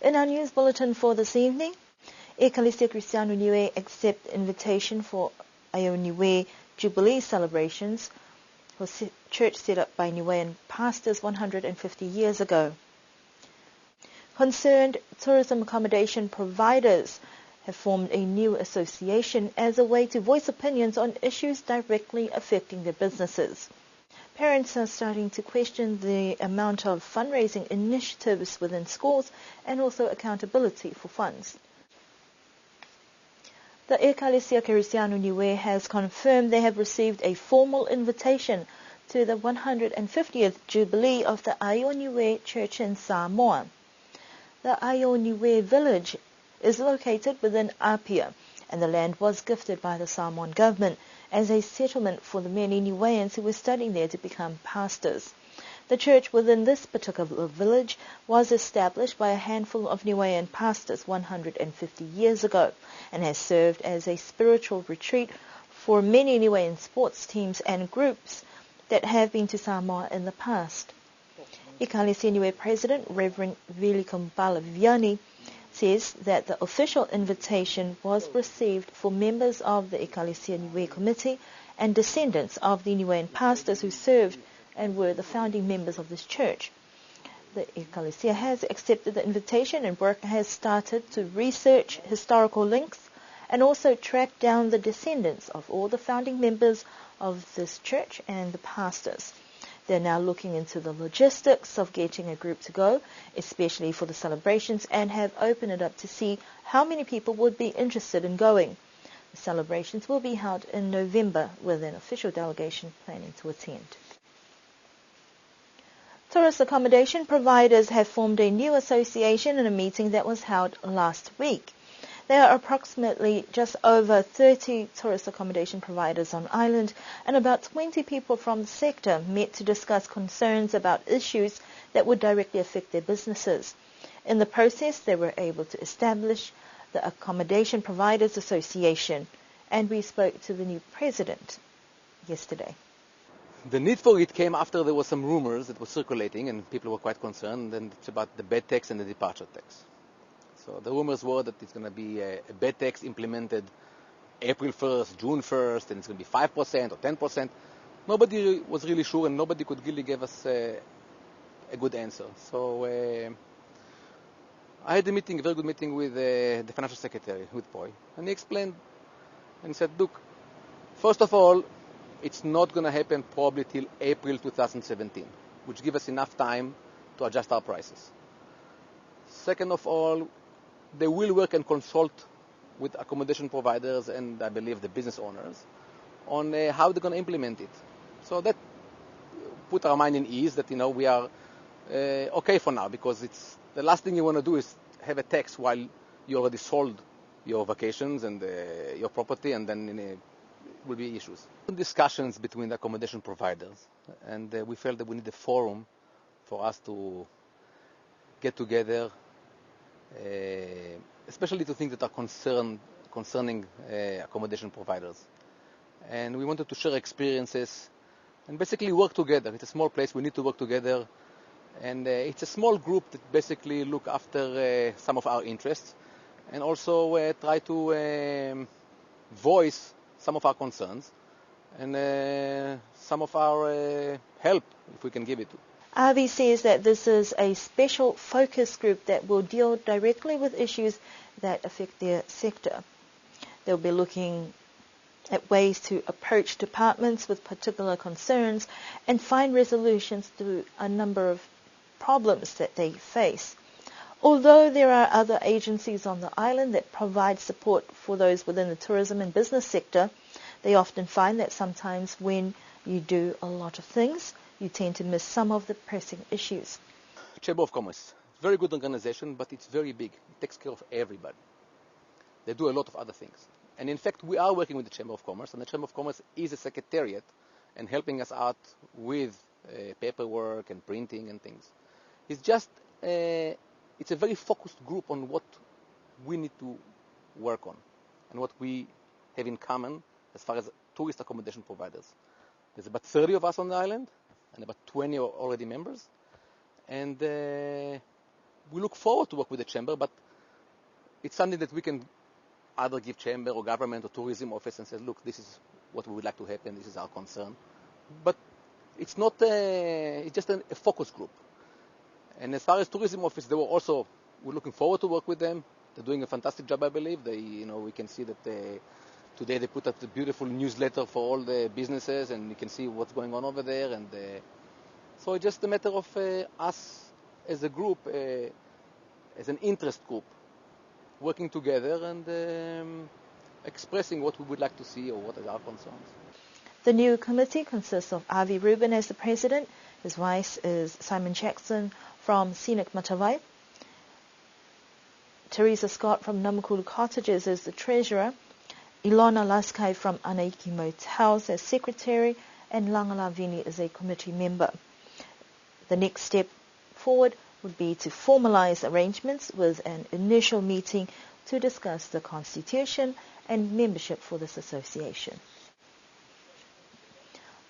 In our news bulletin for this evening, Ecclesia Cristiano Niue accept invitation for Ayo Niue Jubilee celebrations for church set up by Niuean pastors 150 years ago. Concerned tourism accommodation providers have formed a new association as a way to voice opinions on issues directly affecting their businesses. Parents are starting to question the amount of fundraising initiatives within schools and also accountability for funds. The Ecclesia Cristiano Niue has confirmed they have received a formal invitation to the 150th Jubilee of the Ayo Niue Church in Samoa. The Ayo Niue village is located within Apia, and the land was gifted by the Samoan government as a settlement for the many Niueans who were studying there to become pastors. The church within this particular village was established by a handful of Niuean pastors 150 years ago and has served as a spiritual retreat for many Niuean sports teams and groups that have been to Samoa in the past. Ecclesia Niue President Reverend Vili Kumbala Viviani says that the official invitation was received for members of the Ecclesia Niue Committee and descendants of the Niuean pastors who served and were the founding members of this church. The Ecclesia has accepted the invitation and work has started to research historical links and also track down the descendants of all the founding members of this church and the pastors. They're now looking into the logistics of getting a group to go, especially for the celebrations, and have opened it up to see how many people would be interested in going. The celebrations will be held in November with an official delegation planning to attend. Tourist accommodation providers have formed a new association in a meeting that was held last week. There are approximately just over 30 tourist accommodation providers on island, and about 20 people from the sector met to discuss concerns about issues that would directly affect their businesses. In the process, they were able to establish the Accommodation Providers Association, and we spoke to the new president yesterday. The need for it came after there were some rumors that were circulating and people were quite concerned, and it's about the bed tax and the departure tax. So the rumors were that it's going to be a bed tax implemented April 1st, June 1st, and it's going to be 5% or 10%. Nobody was really sure, and nobody could really give us a good answer. So I had a meeting, a very good meeting with the financial secretary, with Poi, and he explained and said, look, first of all, it's not going to happen probably till April 2017, which gives us enough time to adjust our prices. Second of all, they will work and consult with accommodation providers and I believe the business owners on how they're going to implement it. So that put our mind in ease that we are okay for now, because it's the last thing you want to do is have a tax while you already sold your vacations and your property, and then will be issues. Discussions between the accommodation providers, and we felt that we need a forum for us to get together, especially to things that are concerning accommodation providers. And we wanted to share experiences and basically work together. It's a small place, we need to work together. And it's a small group that basically look after some of our interests and also try to voice some of our concerns and some of our help, if we can give it to. Avi says that this is a special focus group that will deal directly with issues that affect their sector. They'll be looking at ways to approach departments with particular concerns and find resolutions to a number of problems that they face. Although there are other agencies on the island that provide support for those within the tourism and business sector, they often find that sometimes when you do a lot of things, you tend to miss some of the pressing issues. Chamber of Commerce, very good organization, but it's very big. It takes care of everybody. They do a lot of other things. And in fact, we are working with the Chamber of Commerce, and the Chamber of Commerce is a secretariat and helping us out with paperwork and printing and things. It's just, it's a very focused group on what we need to work on and what we have in common as far as tourist accommodation providers. There's about 30 of us on the island, and about 20 are already members. And we look forward to work with the chamber, but it's something that we can either give chamber or government or tourism office and say, look, this is what we would like to happen, this is our concern. But it's not it's just a focus group. And as far as tourism office, we're looking forward to work with them. They're doing a fantastic job, I believe. We can see that today they put up a beautiful newsletter for all the businesses, and you can see what's going on over there. And so it's just a matter of us as a group, as an interest group, working together and expressing what we would like to see or what are our concerns. The new committee consists of Avi Rubin as the president. His vice is Simon Jackson from Scenic Matavai. Teresa Scott from Namakulu Cottages is the treasurer. Ilona Laskai from Anaiki Motels as secretary. And Langala Vini is a committee member. The next step forward would be to formalize arrangements with an initial meeting to discuss the constitution and membership for this association.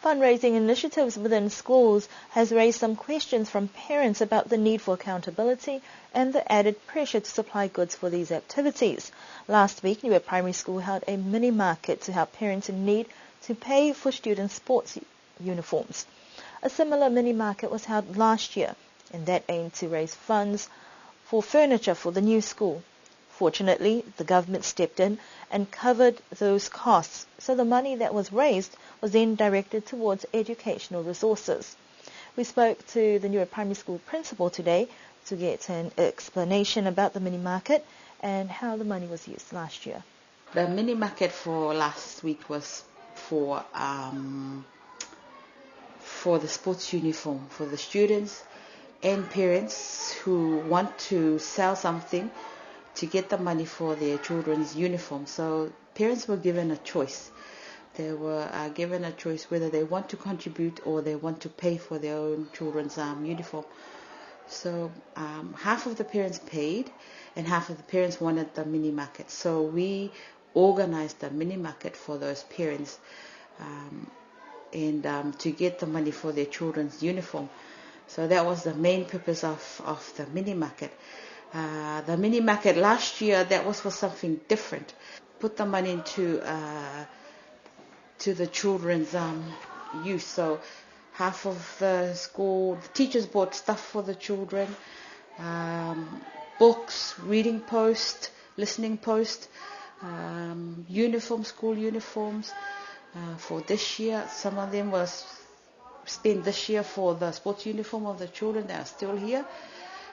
Fundraising initiatives within schools has raised some questions from parents about the need for accountability and the added pressure to supply goods for these activities. Last week, Niue Primary School held a mini market to help parents in need to pay for students' sports uniforms. A similar mini market was held last year, and that aimed to raise funds for furniture for the new school. Fortunately, the government stepped in and covered those costs, so the money that was raised was then directed towards educational resources. We spoke to the Niue Primary School principal today to get an explanation about the mini market and how the money was used last year. The mini market for last week was for the sports uniform for the students and parents who want to sell something to get the money for their children's uniform. So parents were given a choice. They were given a choice whether they want to contribute or they want to pay for their own children's uniform. So half of the parents paid and half of the parents wanted the mini market. So we organized the mini market for those parents and to get the money for their children's uniform. So that was the main purpose of the mini market. The mini market last year, that was for something different. Put the money into to the children's use. So half of the school, the teachers bought stuff for the children, books, reading post, listening post, school uniforms. For this year, some of them was spent this year for the sports uniform of the children that are still here.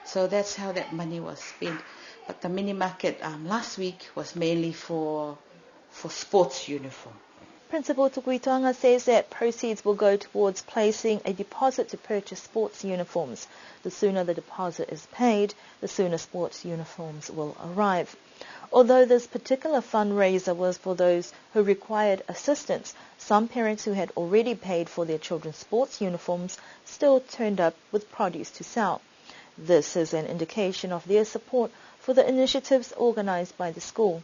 So that's how that money was spent. But the mini market last week was mainly for sports uniform. Principal Tukuituanga says that proceeds will go towards placing a deposit to purchase sports uniforms. The sooner the deposit is paid, the sooner sports uniforms will arrive. Although this particular fundraiser was for those who required assistance, some parents who had already paid for their children's sports uniforms still turned up with produce to sell. This is an indication of their support for the initiatives organized by the school.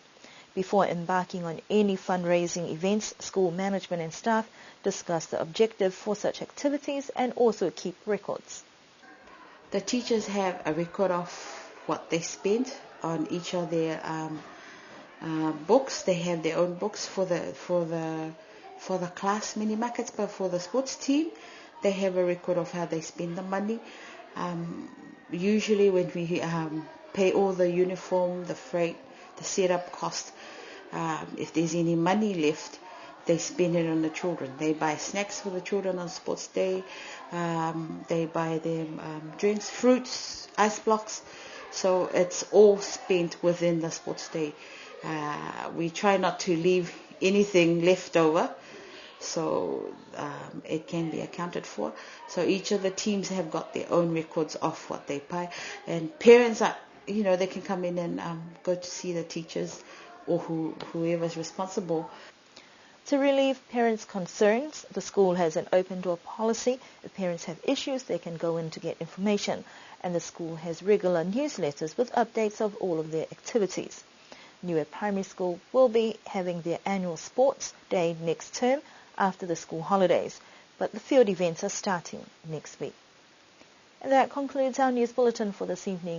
Before embarking on any fundraising events, school management and staff discuss the objective for such activities and also keep records. The teachers have a record of what they spent on each of their books. They have their own books for the class mini markets, but for the sports team, they have a record of how they spend the money. Usually when we pay all the uniform, the freight, the setup cost, if there's any money left, they spend it on the children. They buy snacks for the children on sports day. They buy them drinks, fruits, ice blocks. So it's all spent within the sports day. We try not to leave anything left over, so it can be accounted for. So each of the teams have got their own records of what they buy, and parents are, they can come in and go to see the teachers or whoever is responsible. To relieve parents' concerns, the school has an open door policy. If parents have issues, they can go in to get information, and the school has regular newsletters with updates of all of their activities. Niue Primary School will be having their annual sports day next term after the school holidays, but the field events are starting next week. And that concludes our news bulletin for this evening.